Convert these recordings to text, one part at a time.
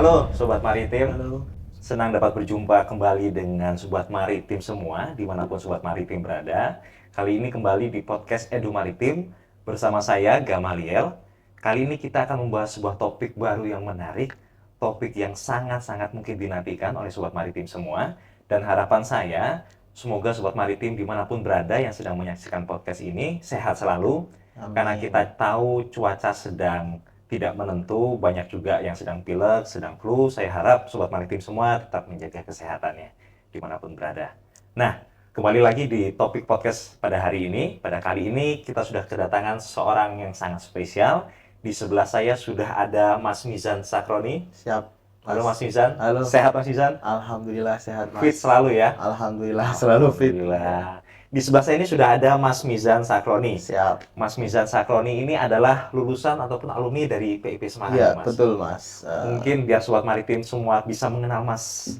Halo Sobat Maritim, Halo. senang dapat berjumpa kembali dengan Sobat Maritim semua, dimanapun Sobat Maritim berada. Kali ini kembali di podcast Edu Maritim bersama saya, Gamaliel. Kali ini kita akan membahas sebuah topik baru yang menarik, topik yang sangat-sangat mungkin dinantikan oleh Sobat Maritim semua. Dan harapan saya, semoga Sobat Maritim dimanapun berada yang sedang menyaksikan podcast ini, sehat selalu. Amin. Karena kita tahu cuaca sedang tidak menentu, banyak juga yang sedang pilek, sedang flu. Saya harap Sobat Maritim semua tetap menjaga kesehatannya dimanapun berada. Nah, kembali lagi di topik podcast pada hari ini. Pada kali ini kita sudah kedatangan seorang yang sangat spesial. Di sebelah saya sudah ada Mas Mizan Sakroni. Siap. Halo Mas Mizan. Halo. Sehat Mas Mizan? Alhamdulillah sehat Mas. Fit selalu ya? Alhamdulillah selalu fit. Alhamdulillah. Di sebelah saya ini sudah ada Mas Mizan Sakroni. Siap. Mas Mizan Sakroni ini adalah lulusan ataupun alumni dari PIP Semarang, Iya, Mas. betul Mas. Mungkin biar Sobat Maritim semua bisa mengenal Mas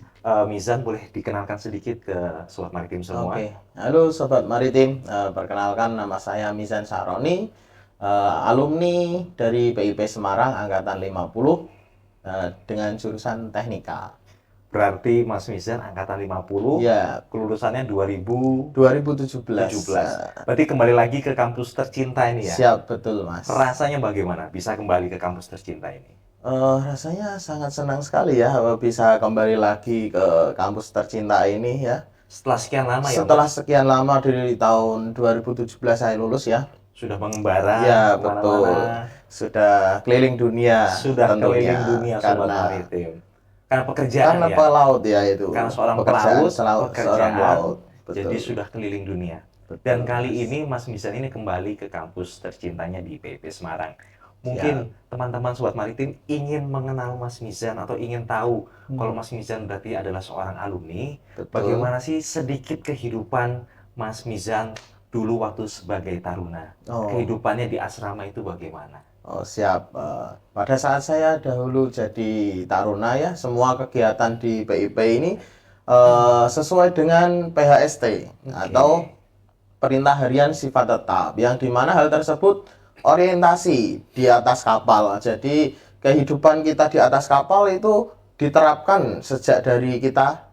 Mizan, boleh dikenalkan sedikit ke Sobat Maritim semua. Oke. Halo Sobat Maritim, perkenalkan nama saya Mizan Sakroni, alumni dari PIP Semarang Angkatan 50 dengan jurusan Teknika. Berarti Mas Mizan angkatan 50, Ya, kelulusannya 2017. 2017. Berarti kembali lagi ke kampus tercinta ini ya? Siap, betul Mas. Rasanya bagaimana bisa kembali ke kampus tercinta ini? Rasanya sangat senang sekali ya bisa kembali lagi ke kampus tercinta ini ya. Setelah sekian lama ya, Setelah Mas? sekian lama dari tahun 2017 saya lulus ya. Sudah mengembara Ya, kemana-mana. betul. Sudah keliling dunia. Sudah tentunya. keliling dunia Sobat Karena Maritim. Karena pekerjaan karena ya? pelaut ya itu. Karena seorang Pekerjaan pelaut, seorang pekerjaan, pelaut. Betul. jadi sudah keliling dunia. Betul, Dan kali Mas. ini Mas Mizan ini kembali ke kampus tercintanya di PIP Semarang. Mungkin teman-teman Sobat Maritim ingin mengenal Mas Mizan atau ingin tahu kalau Mas Mizan berarti adalah seorang alumni. Betul. Bagaimana sih sedikit kehidupan Mas Mizan dulu waktu sebagai taruna? Kehidupannya di asrama itu bagaimana? Oh, siap. Pada saat saya dahulu jadi taruna ya, semua kegiatan di PIP ini sesuai dengan PHST atau perintah harian sifat tetap, yang dimana hal tersebut orientasi di atas kapal. Jadi kehidupan kita di atas kapal itu diterapkan sejak dari kita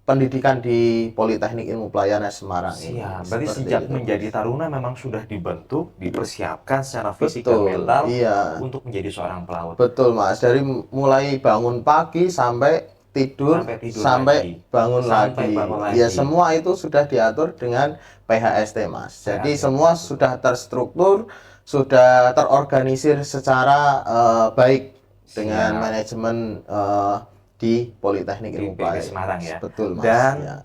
pendidikan di Politeknik Ilmu Pelayanan Semarang ini. Siap, berarti Seperti sejak itu. menjadi taruna memang sudah dibentuk, dipersiapkan secara fisik dan Betul, mental iya. untuk menjadi seorang pelaut. Betul Mas, dari mulai bangun pagi sampai tidur, sampai bangun lagi. Ya, semua itu sudah diatur dengan PHST Mas. Jadi semua sudah terstruktur, sudah terorganisir secara baik dengan manajemen di Politeknik Ilmu Pelayanan Semarang ya. Betul Mas. Dan ya.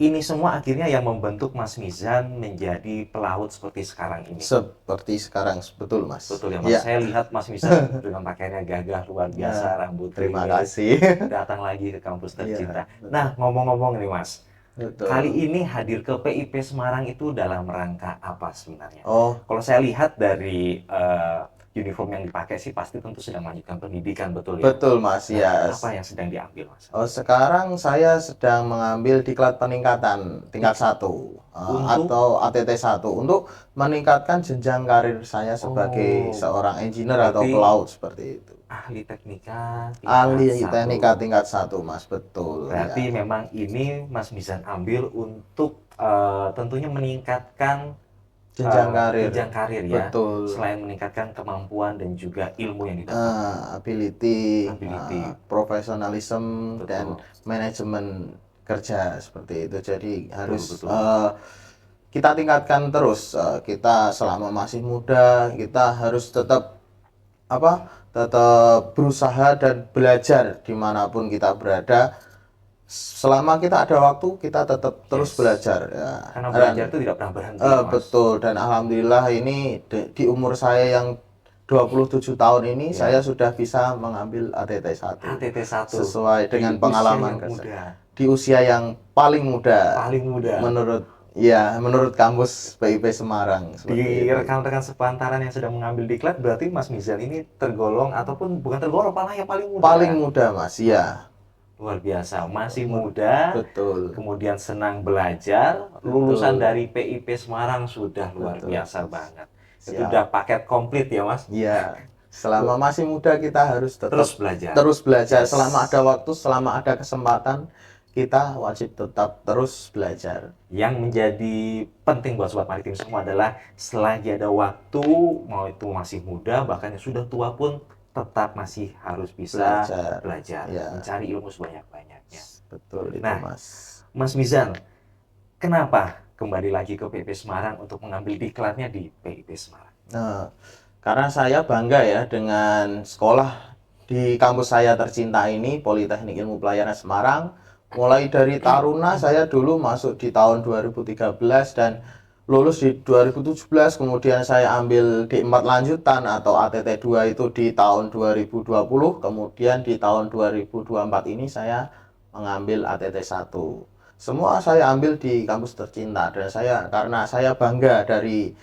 Ini semua akhirnya yang membentuk Mas Mizan menjadi pelaut seperti sekarang ini. Seperti sekarang, betul Mas. Betul ya Mas. Saya lihat Mas Mizan dengan pakaiannya gagah luar biasa, rambut terima krimis, kasih. datang lagi ke kampus tercinta. betul. Nah, ngomong-ngomong nih Mas, Betul. kali ini hadir ke PIP Semarang itu dalam rangka apa sebenarnya? Oh, Kalau saya lihat dari uniform yang dipakai sih pasti tentu sedang melanjutkan pendidikan, betul ya? betul Mas. Nah, Ya. apa yang sedang diambil Mas? Oh, sekarang saya sedang mengambil diklat peningkatan tingkat 1 atau ATT 1 untuk meningkatkan jenjang karir saya sebagai seorang engineer atau pelaut seperti itu. Ahli teknika Ahli tingkat 1. teknika tingkat 1 Mas, betul. Berarti memang ini Mas Mizan ambil untuk tentunya meningkatkan jenjang karir. jenjang karir ya. Betul. Selain meningkatkan kemampuan dan juga ilmu yang didapat. Ability. Profesionalisme dan manajemen kerja seperti itu. Jadi harus kita tingkatkan terus. Kita selama masih muda, kita harus tetap berusaha dan belajar dimanapun kita berada. Selama kita ada waktu, kita tetap terus belajar ya. Karena belajar itu tidak pernah berhenti Mas. Betul, dan alhamdulillah ini di umur saya yang 27 tahun ini saya sudah bisa mengambil ATT 1. ATT 1 sesuai dengan pengalaman muda. Di usia yang paling muda. Paling muda. Menurut kampus PIP Semarang. Di rekan-rekan sepantaran yang sedang mengambil diklat, berarti Mas Mizan ini tergolong ataupun bukan tergolong, malah yang paling muda. Paling muda Mas, ya. Luar biasa, masih muda, betul. Kemudian senang belajar, lulusan dari PIP Semarang sudah luar biasa banget. Itu udah paket komplit ya Mas? Iya. Selama masih muda kita harus tetap Terus belajar. terus belajar. Yes. Selama ada waktu, selama ada kesempatan, kita wajib tetap terus belajar. Yang menjadi penting buat Sobat Maritim semua adalah selagi ada waktu, mau itu masih muda, bahkan yang sudah tua pun tetap masih harus bisa belajar, Ya. mencari ilmu sebanyak-banyaknya. Betul itu, Nah, Mas. Mas Mizan, kenapa kembali lagi ke PIP Semarang untuk mengambil diklatnya di PIP Semarang? Nah, karena saya bangga ya dengan sekolah di kampus saya tercinta ini, Politeknik Ilmu Pelayaran Semarang. Mulai dari taruna saya dulu masuk di tahun 2013 dan lulus di 2017, kemudian saya ambil D4 lanjutan atau ATT 2 itu di tahun 2020, kemudian di tahun 2024 ini saya mengambil ATT 1. Semua saya ambil di kampus tercinta dan karena saya bangga dari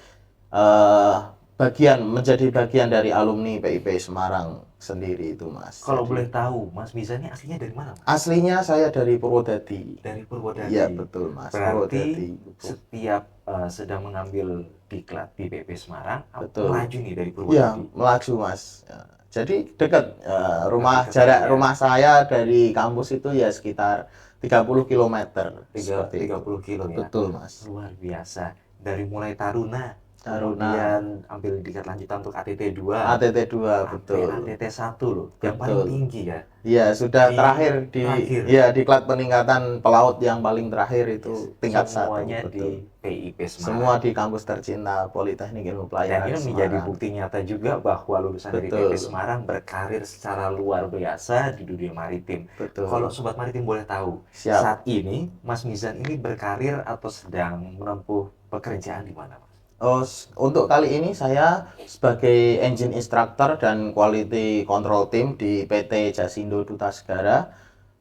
menjadi bagian dari alumni PIP Semarang sendiri itu, Mas. Kalau boleh tahu, Mas Mizan ini aslinya dari mana, Mas? Aslinya saya dari Purwodadi. Dari Purwodadi. Iya, betul, Mas. Berarti Purwodadi. setiap sedang mengambil diklat di PIP Semarang, Betul. melaju nih dari Iya, Purwodadi. melaju, Mas. Ya, jadi dekat Dekat, rumah saya dari kampus itu ya sekitar 30 km. 30 kilo ya. Betul, Mas. Luar biasa. Dari mulai taruna, Taruna. kemudian ambil diklat lanjutan untuk ATT 2, ATT 2, sampai betul. ATT 1 loh, yang paling Betul. tinggi ya. Iya, sudah terakhir terakhir. ya diklat peningkatan pelaut yang paling terakhir itu tingkat 1. Semuanya Betul. di PIP Semarang. Semua di kampus tercinta Politeknik Ilmu Dan Pelayaran ini menjadi Semarang. bukti nyata juga bahwa lulusan dari Betul. PIP Semarang berkarir secara luar biasa di dunia maritim. Betul. Kalau Sobat Maritim boleh tahu, Siap. saat ini Mas Mizan ini berkarir atau sedang menempuh pekerjaan di mana, Mas? Untuk kali ini saya sebagai engine instructor dan quality control team di PT Jasindo Duta Segara,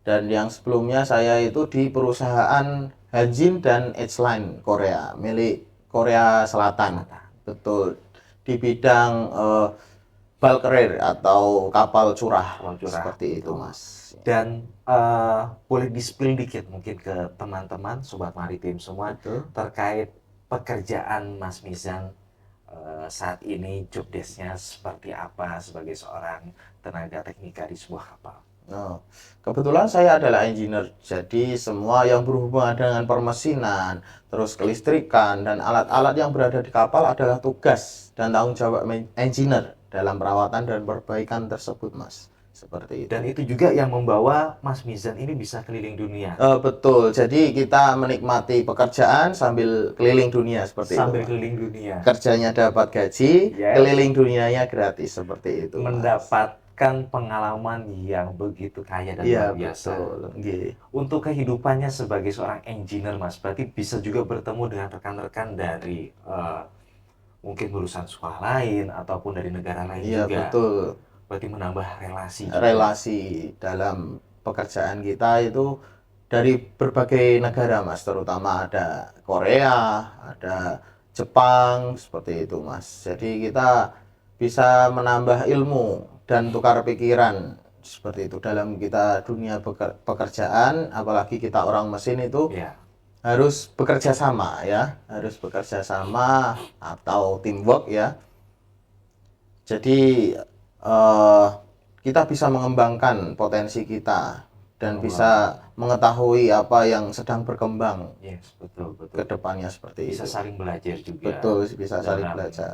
dan yang sebelumnya saya itu di perusahaan Hanjin dan Edgeline Korea milik Korea Selatan. Betul, di bidang bulk carrier atau kapal curah, seperti itu, Mas. Dan boleh di-spill dikit mungkin ke teman-teman Sobat Maritim semua Betul. terkait pekerjaan Mas Mizan saat ini, job desk-nya seperti apa sebagai seorang tenaga teknika di sebuah kapal? Nah, kebetulan saya adalah engineer, jadi semua yang berhubungan dengan permesinan, terus kelistrikan, dan alat-alat yang berada di kapal adalah tugas dan tanggung jawab engineer dalam perawatan dan perbaikan tersebut, Mas. Seperti itu. Dan itu juga yang membawa Mas Mizan ini bisa keliling dunia. Betul, jadi kita menikmati pekerjaan sambil keliling dunia seperti Sambil itu. keliling dunia. Kerjanya dapat gaji, Yes. keliling dunianya gratis seperti itu, Mas. Mendapatkan pengalaman yang begitu kaya dan Iya, luar biasa. betul. Nggih. Untuk kehidupannya sebagai seorang engineer, Mas, berarti bisa juga bertemu dengan rekan-rekan dari mungkin lulusan sekolah lain ataupun dari negara lain Iya, juga. betul. Berarti menambah relasi juga. Relasi dalam pekerjaan kita itu dari berbagai negara, Mas, terutama ada Korea, ada Jepang, seperti itu, Mas. Jadi kita bisa menambah ilmu dan tukar pikiran seperti itu dalam kita dunia pekerjaan, apalagi kita orang mesin itu Ya. harus bekerja sama ya, harus bekerja sama atau teamwork ya. Jadi kita bisa mengembangkan potensi kita dan bisa mengetahui apa yang sedang berkembang Yes, betul, betul. ke depannya seperti Bisa itu. saling belajar juga. Betul, bisa saling Dalam, belajar.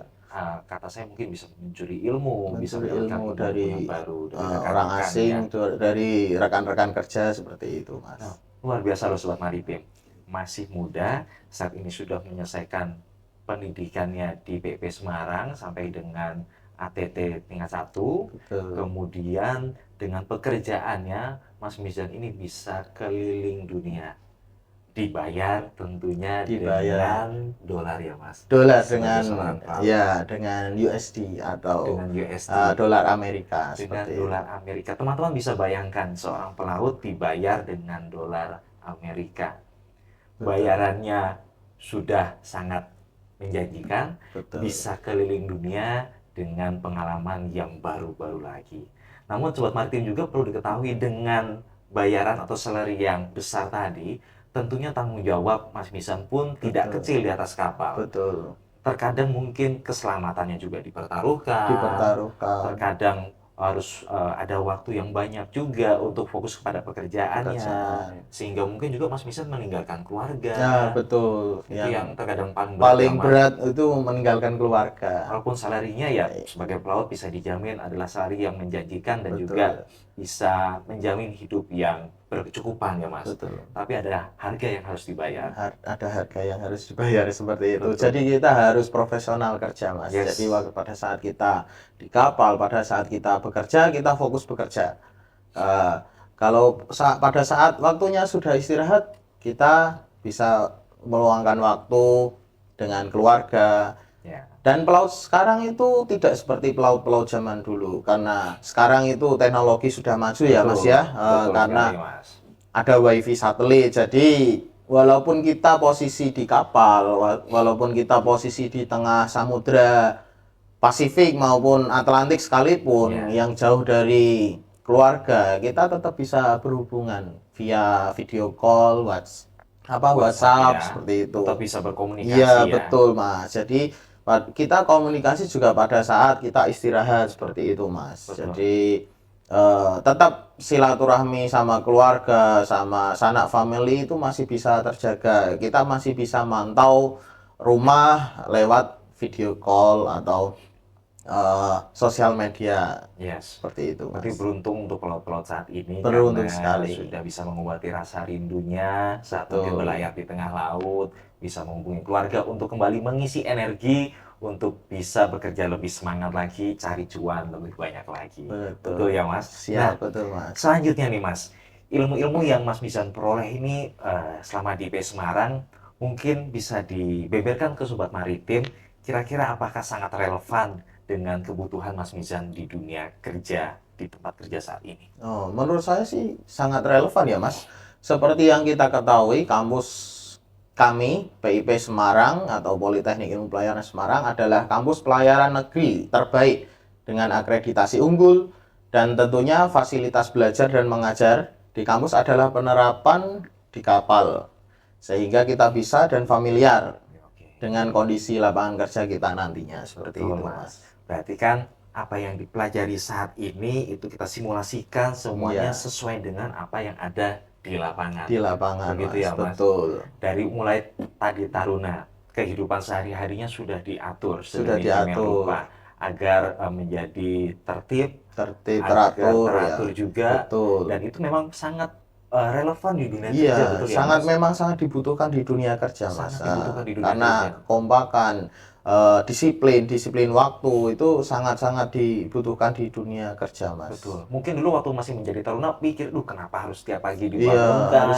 kata saya mungkin bisa mencuri ilmu, bisa Mencuri mendapatkan ilmu ilmu dari yang baru dari orang rekan-rekan asing, ya. dari rekan-rekan kerja seperti itu, Mas. Nah, luar biasa loh Sobat Maritim. Masih muda, saat ini sudah menyelesaikan pendidikannya di PIP Semarang sampai dengan ATT tingkat 1. Betul. Kemudian dengan pekerjaannya, Mas Mizan ini bisa keliling dunia. Dibayar tentunya Dibayar. dengan dolar ya, Mas. Dolar Sebagai seorang dengan pilot. dengan USD atau Dengan USD. dolar Amerika Dengan seperti itu. dolar Amerika. Teman-teman bisa bayangkan seorang pelaut dibayar dengan dolar Amerika. Betul. Bayarannya sudah sangat menjanjikan, Betul. bisa keliling dunia dengan pengalaman yang baru-baru lagi. Namun Sobat Maritim juga perlu diketahui dengan bayaran atau salary yang besar tadi, tentunya tanggung jawab Mas Mizan pun tidak Betul. kecil di atas kapal. Betul. terkadang mungkin keselamatannya juga dipertaruhkan, terkadang harus ada waktu yang banyak juga untuk fokus kepada pekerjaannya, pekerjaan. sehingga mungkin juga Mas Misan meninggalkan Ya, keluarga. betul. Itu yang terkadang paling berat ya, Paling Mas. berat itu meninggalkan keluarga. Walaupun salarinya ya Baik. sebagai pelaut bisa dijamin adalah salari yang menjanjikan dan Betul. juga bisa menjamin hidup yang berkecukupan ya Mas. Betul. Tapi ada harga yang harus dibayar. Ada harga yang harus dibayar seperti itu. Betul. Jadi kita harus profesional kerja, Mas. Yes. Jadi pada saat kita di kapal, pada saat kita bekerja, kita fokus bekerja. Kalau pada saat waktunya sudah istirahat, kita bisa meluangkan waktu dengan keluarga. Ya. Dan pelaut sekarang itu tidak seperti pelaut-pelaut zaman dulu, karena sekarang itu teknologi sudah maju ya, Mas ya. Betul Karena sekali, Mas. ada wifi satelit, jadi walaupun kita posisi di kapal, walaupun kita posisi di tengah samudra Pasifik maupun Atlantik sekalipun, yang jauh dari keluarga, kita tetap bisa berhubungan via video call, WhatsApp ya, seperti itu. Tetap bisa berkomunikasi Iya, ya. betul, Mas. Jadi kita komunikasi juga pada saat kita istirahat seperti itu, Mas. Betul. Jadi tetap silaturahmi sama keluarga, sama sanak family itu masih bisa terjaga. Kita masih bisa mantau rumah lewat video call atau sosial media. Yes. Seperti itu, Mas. Berarti beruntung untuk pelaut-pelaut saat ini Beruntung karena sekali. sudah bisa mengobati rasa rindunya saat mungkin berlayar di tengah laut, bisa menghubungi keluarga untuk kembali mengisi energi untuk bisa bekerja lebih semangat lagi, cari cuan lebih banyak lagi. Betul ya, Mas? Siap, betul, Mas. Selanjutnya nih, Mas, ilmu-ilmu yang Mas Misan peroleh ini selama di IP Semarang mungkin bisa dibeberkan ke Sobat Maritim. Kira-kira apakah sangat relevan dengan kebutuhan Mas Mizan di dunia kerja, di tempat kerja saat ini? Oh, menurut saya sih sangat relevan ya, Mas. Seperti yang kita ketahui, kampus kami, PIP Semarang atau Politeknik Ilmu Pelayaran Semarang adalah kampus pelayaran negeri terbaik dengan akreditasi unggul, dan tentunya fasilitas belajar dan mengajar di kampus adalah penerapan di kapal, sehingga kita bisa dan familiar dengan kondisi lapangan kerja kita nantinya. Seperti itu, Mas. Berarti kan apa yang dipelajari saat ini itu kita simulasikan semuanya sesuai dengan apa yang ada di lapangan. Di lapangan, begitu Mas. Ya, Mas. Betul. Dari mulai tadi taruna, kehidupan sehari-harinya sudah diatur, sudah diatur rupa, agar menjadi tertib, teratur juga. Betul. Dan itu memang sangat relevan di dunia kerja, betul ya, sangat Mas? Memang sangat dibutuhkan di dunia kerja, Mas. Dibutuhkan di dunia karena kerja. Kompakan, disiplin waktu itu sangat-sangat dibutuhkan di dunia kerja, Mas. Betul. Mungkin dulu waktu masih menjadi taruna pikir, kenapa harus setiap pagi dibangunkan,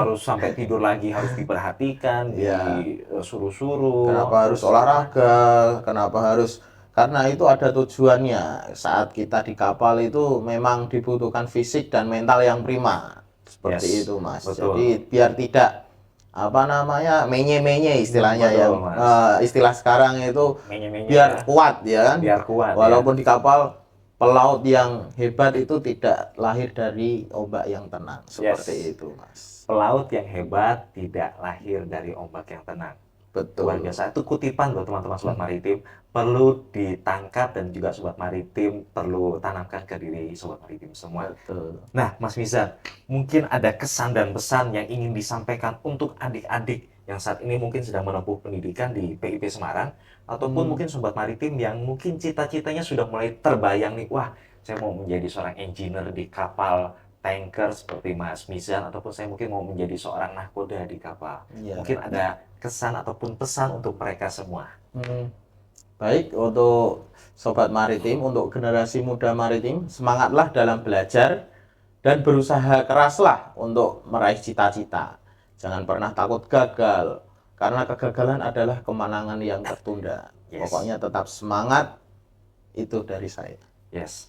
harus sampai tidur lagi harus diperhatikan, disuruh-suruh. Kenapa harus olahraga? Karena itu ada tujuannya. Saat kita di kapal itu memang dibutuhkan fisik dan mental yang prima. Seperti itu, Mas. Betul. Jadi biar tidak menye-menye istilahnya. Istilah sekarang itu biar kuat ya kan. Biar kuat. Walaupun di kapal, pelaut yang hebat itu tidak lahir dari ombak yang tenang. Seperti itu, Mas. Pelaut yang hebat tidak lahir dari ombak yang tenang. Betul. Luar biasa. Itu kutipan buat teman-teman Sobat Maritim, perlu ditangkap dan juga Sobat Maritim perlu tanamkan ke diri Sobat Maritim semua. Betul. Nah, Mas Mizan, mungkin ada kesan dan pesan yang ingin disampaikan untuk adik-adik yang saat ini mungkin sedang menempuh pendidikan di PIP Semarang, ataupun mungkin Sobat Maritim yang mungkin cita-citanya sudah mulai terbayang nih, wah, saya mau menjadi seorang engineer di kapal tanker seperti Mas Mizan, ataupun saya mungkin mau menjadi seorang nahkoda di kapal. Mungkin ada kesan ataupun pesan untuk mereka semua. Baik, untuk Sobat Maritim, untuk generasi muda maritim, semangatlah dalam belajar dan berusaha keraslah untuk meraih cita-cita. Jangan pernah takut gagal, karena kegagalan adalah kemenangan yang tertunda. Pokoknya tetap semangat, itu dari saya.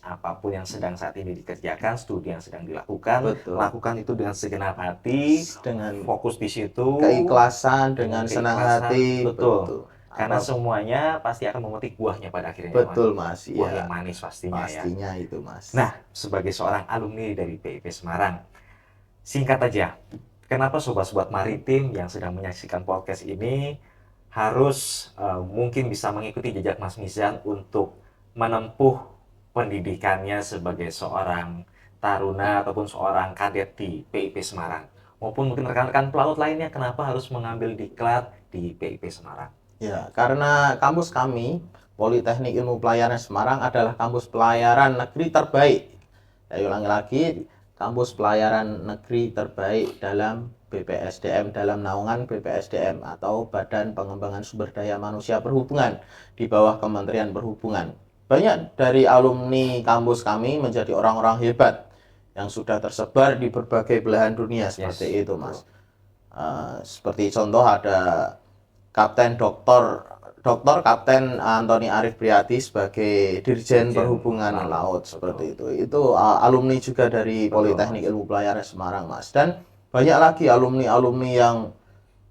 Apapun yang sedang saat ini dikerjakan, studi yang sedang dilakukan, lakukan itu dengan segenap hati, dengan fokus di situ, keikhlasan, dengan senang hati. Betul. Karena semuanya pasti akan memetik buahnya pada akhirnya. Betul, Mas. Buah yang manis pastinya. Pastinya itu, Mas. Nah, sebagai seorang alumni dari PIP Semarang, singkat aja, kenapa sobat-sobat maritim yang sedang menyaksikan podcast ini harus mungkin bisa mengikuti jejak Mas Mizan untuk menempuh pendidikannya sebagai seorang taruna ataupun seorang kadet di PIP Semarang? Maupun mungkin rekan-rekan pelaut lainnya, kenapa harus mengambil diklat di PIP Semarang? Ya, karena kampus kami, Politeknik Ilmu Pelayaran Semarang adalah kampus pelayaran negeri terbaik. Saya ulangi lagi, kampus pelayaran negeri terbaik dalam BPSDM, dalam naungan BPSDM atau Badan Pengembangan Sumber Daya Manusia Perhubungan di bawah Kementerian Perhubungan. Banyak dari alumni kampus kami menjadi orang-orang hebat yang sudah tersebar di berbagai belahan dunia seperti itu, Mas. Seperti contoh ada Kapten Doktor Kapten Antoni Arif Priadi sebagai Dirjen Perhubungan Laut seperti itu. Itu alumni juga dari Politeknik Ilmu Pelayaran Semarang, Mas. Dan banyak lagi alumni-alumni yang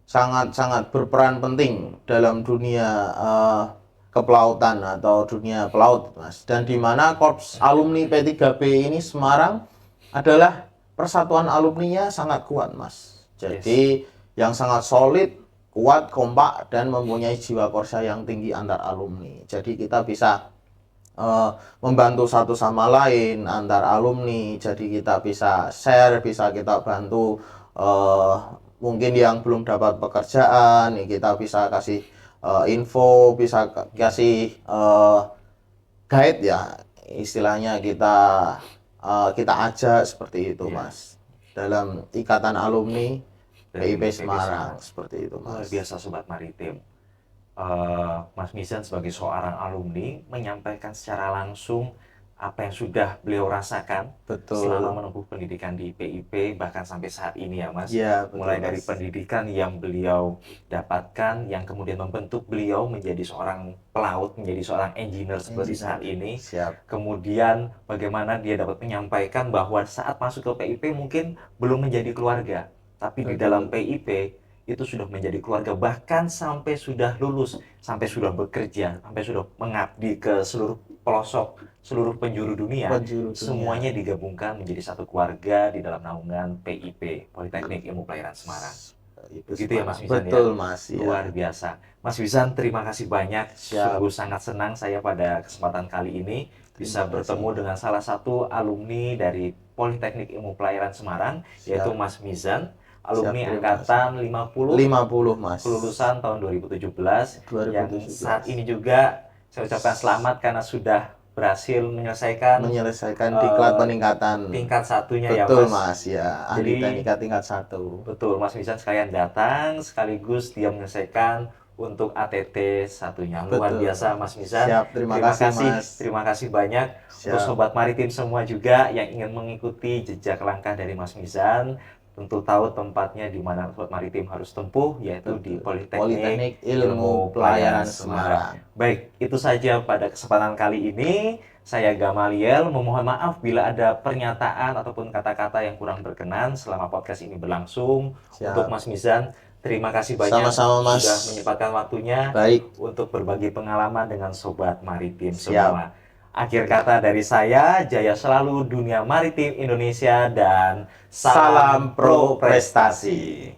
sangat-sangat berperan penting dalam dunia kepelautan atau dunia pelaut, Mas. Dan di mana Korps Alumni P3B ini Semarang adalah persatuan alumninya sangat kuat, Mas. Jadi yang sangat solid, kuat, kompak, dan mempunyai jiwa korsa yang tinggi antar alumni. Jadi kita bisa membantu satu sama lain antar alumni. Jadi kita bisa share, bisa kita bantu mungkin yang belum dapat pekerjaan, kita bisa kasih info, bisa kasih guide ya, istilahnya kita ajak seperti itu, Mas. Dalam ikatan alumni PIP Semarang seperti itu, Mas. Luar biasa Sobat Maritim. Mas Mizan sebagai seorang alumni menyampaikan secara langsung apa yang sudah beliau rasakan selama menempuh pendidikan di PIP, bahkan sampai saat ini ya, Mas. Ya, betul, mulai dari Mas. pendidikan yang beliau dapatkan, yang kemudian membentuk beliau menjadi seorang pelaut, menjadi seorang engineer seperti saat ini. Siap. Kemudian bagaimana dia dapat menyampaikan bahwa saat masuk ke PIP mungkin belum menjadi keluarga, tapi di dalam PIP itu sudah menjadi keluarga, bahkan sampai sudah lulus, sampai sudah bekerja, sampai sudah mengabdi ke seluruh pelosok, seluruh penjuru dunia. Semuanya digabungkan menjadi satu keluarga di dalam naungan PIP, Politeknik Ilmu Pelayaran Semarang. Begitu ya Mas Mizan? Betul, Mas. Luar biasa. Mas Mizan, terima kasih banyak. Sungguh sangat senang saya pada kesempatan kali ini bisa bertemu dengan salah satu alumni dari Politeknik Ilmu Pelayaran Semarang, yaitu Mas Mizan, alumni angkatan 50, Mas. kelulusan tahun 2017, yang saat ini juga saya ucapkan selamat karena sudah berhasil menyelesaikan diklat peningkatan tingkat satunya. betul, ya Mas. Mas, ya, ahli teknika tingkat 1. Betul, Mas Mizan sekalian datang sekaligus dia menyelesaikan untuk ATT satunya. Luar biasa Mas Mizan. Siap, terima kasih, Mas. Terima kasih banyak. Untuk Sobat Maritim semua juga yang ingin mengikuti jejak langkah dari Mas Mizan, tentu tahu tempatnya di mana Sobat Maritim harus tempuh, yaitu di Politeknik Ilmu Pelayaran Semarang. Baik, itu saja pada kesempatan kali ini. Saya Gamaliel, memohon maaf bila ada pernyataan ataupun kata-kata yang kurang berkenan selama podcast ini berlangsung. Untuk Mas Mizan, terima kasih banyak sudah menyempatkan waktunya untuk berbagi pengalaman dengan Sobat Maritim semua. Akhir kata dari saya, jaya selalu dunia maritim Indonesia dan salam pro prestasi.